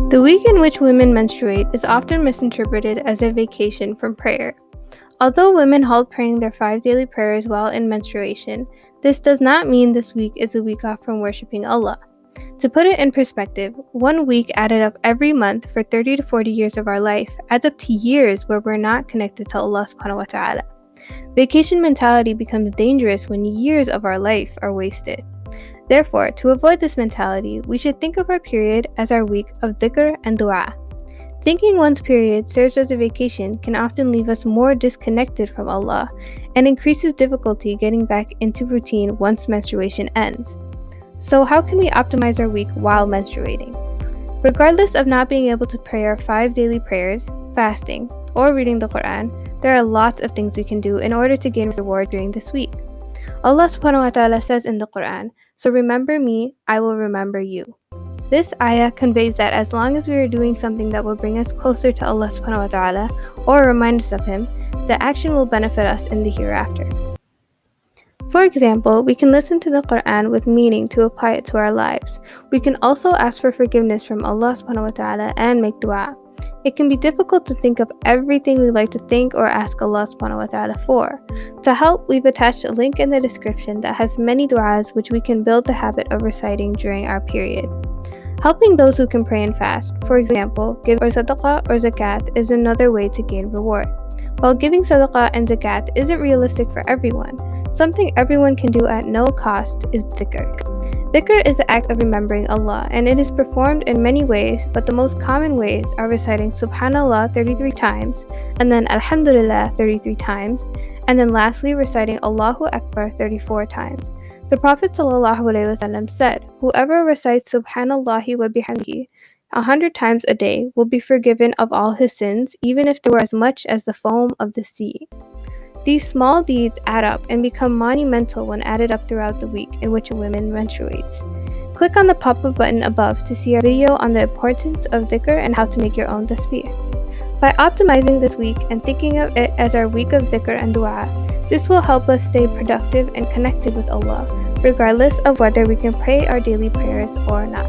The week in which women menstruate is often misinterpreted as a vacation from prayer. Although women halt praying their 5 daily prayers while in menstruation, this does not mean this week is a week off from worshiping Allah. To put it in perspective, 1 week added up every month for 30 to 40 years of our life adds up to years where we're not connected to Allah subhanahu wa ta'ala. Vacation mentality becomes dangerous when years of our life are wasted. Therefore, to avoid this mentality, we should think of our period as our week of dhikr and dua. Thinking one's period serves as a vacation can often leave us more disconnected from Allah and increases difficulty getting back into routine once menstruation ends. So how can we optimize our week while menstruating? Regardless of not being able to pray our 5 daily prayers, fasting, or reading the Quran, there are lots of things we can do in order to gain reward during this week. Allah subhanahu wa ta'ala says in the Quran, "So remember me, I will remember you." This ayah conveys that as long as we are doing something that will bring us closer to Allah subhanahu wa ta'ala or remind us of Him, the action will benefit us in the hereafter. For example, we can listen to the Quran with meaning to apply it to our lives. We can also ask for forgiveness from Allah subhanahu wa ta'ala and make dua. It can be difficult to think of everything we like to think or ask Allah subhanahu wa ta'ala for. To help, we've attached a link in the description that has many du'as which we can build the habit of reciting during our period. Helping those who can pray and fast, for example, give or sadaqah or zakat, is another way to gain reward. While giving sadaqah and zakat isn't realistic for everyone, something everyone can do at no cost is dhikr. Dhikr is the act of remembering Allah, and it is performed in many ways, but the most common ways are reciting Subhanallah 33 times, and then Alhamdulillah 33 times, and then lastly reciting Allahu Akbar 34 times. The Prophet ﷺ said, "Whoever recites Subhanallahi wa bihamdihi 100 times a day will be forgiven of all his sins, even if they were as much as the foam of the sea." These small deeds add up and become monumental when added up throughout the week in which a woman menstruates. Click on the pop-up button above to see our video on the importance of dhikr and how to make your own tasbih. By optimizing this week and thinking of it as our week of dhikr and dua, this will help us stay productive and connected with Allah, regardless of whether we can pray our daily prayers or not.